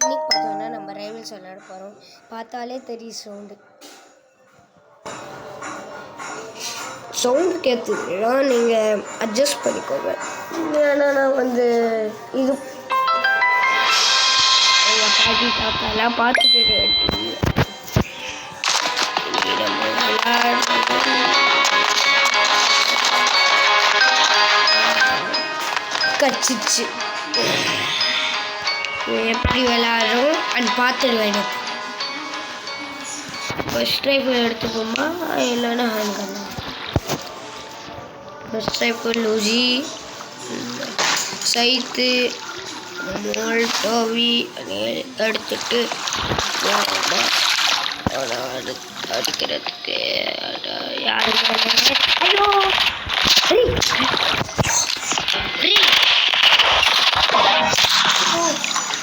இன்னைக்கு பார்த்தோன்னா நம்ம ரைவல்ஸ் விளையாட போகிறோம். பார்த்தாலே தெரியும் சவுண்டு கேட்குதுன்னா நீங்கள் அட்ஜஸ்ட் பண்ணிக்கோங்க. ஏன்னா நான் வந்து இது எங்கள் பாட்டி தாத்தாலாம் பார்த்துட்டு கச்சிச்சு எப்படி விளையாடுறோம் அது பார்த்துடுவேன். எனக்கு ஃபஸ்ட் ரைஃபிள் எடுத்துப்போமா இல்லைன்னா ஹேண்ட் கன்னா? ஃபஸ்ட் ரைஃபிள் லூசி சைத்து மோல்டோவி எடுத்துட்டு அடிக்கிறதுக்கு யாருமே ஐயோ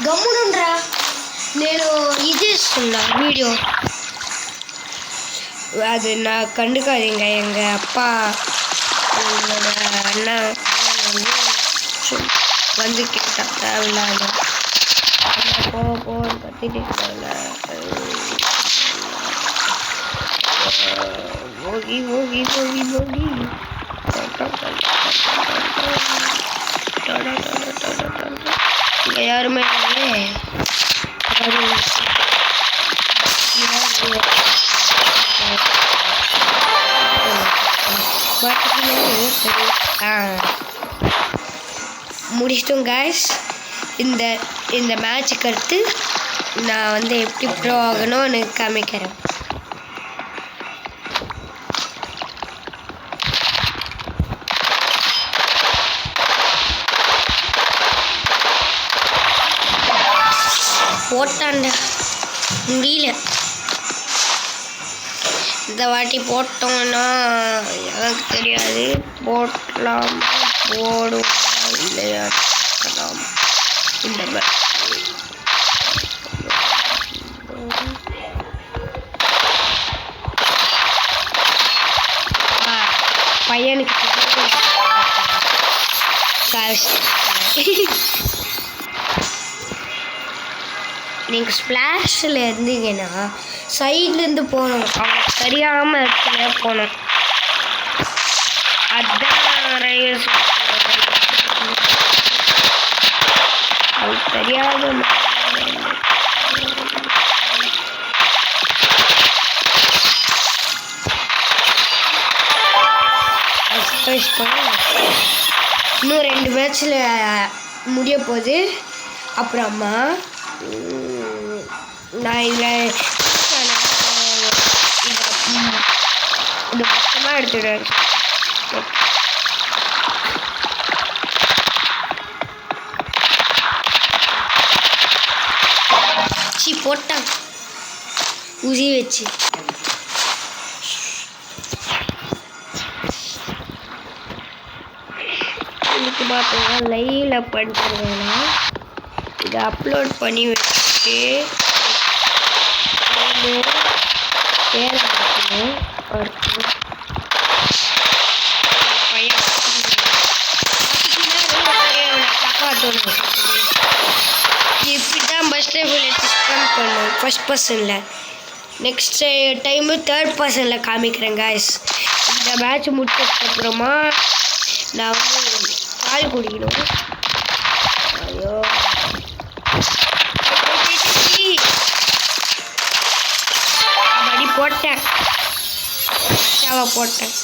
గమ్మునుండ్రా నేను ఇది ఇస్తున్నా వీడియో அது நான் கண்டுக்காதீங்க. எங்கள் அப்பா என்னோட அண்ணன் வந்து கேட்டான் தேவையில்லாத போன்னு கத்திட்டு போகி போகி போகி போகி இங்கே யாருமே முடிச்சிட்டோம் கைஸ். இந்த மேட்சுக்கு அடுத்து நான் வந்து எப்படி ப்ரோ ஆகணும்னு காமிக்கிறேன். போட்டாண்ட முடியல. இந்த வாட்டி போட்டோம்னா எனக்கு தெரியாது. போடலாம் போடுவோம் இல்லையா இந்த பையனுக்கு நீங்கள் ஸ்ப்ளாஷில் இருந்தீங்கன்னா சைட்லேருந்து போகணும். அவங்க தெரியாமல் இடத்துல போகணும். அதுதான் அது தெரியாத இன்னும் 2 மேட்ச்சில் முடிய போகுது. அப்புறமா நான் இதில் இது மொத்தமாக எடுத்துடுவேன். போட்டான் ஊசி வச்சு. இதுக்கு பார்த்தோம்னா லைவில் பண்ணுறதுனா இதை அப்லோட் பண்ணி வச்சுட்டு பேர் காப்பாற்றணும். இப்படி தான் ஃபஸ்ட் ரைஃபிள் எடுத்து ஸ்பெண்ட் பண்ணும் ஃபஸ்ட் பர்சனில். நெக்ஸ்ட் டைமு தேர்ட் பர்சனில் காமிக்கிறேன் கைஸ். இந்த மேட்ச் முடிச்சதுக்கப்புறமா நான் வந்து பால் குடிக்கணும். ஐயோ போட்டேன் போட்டேன்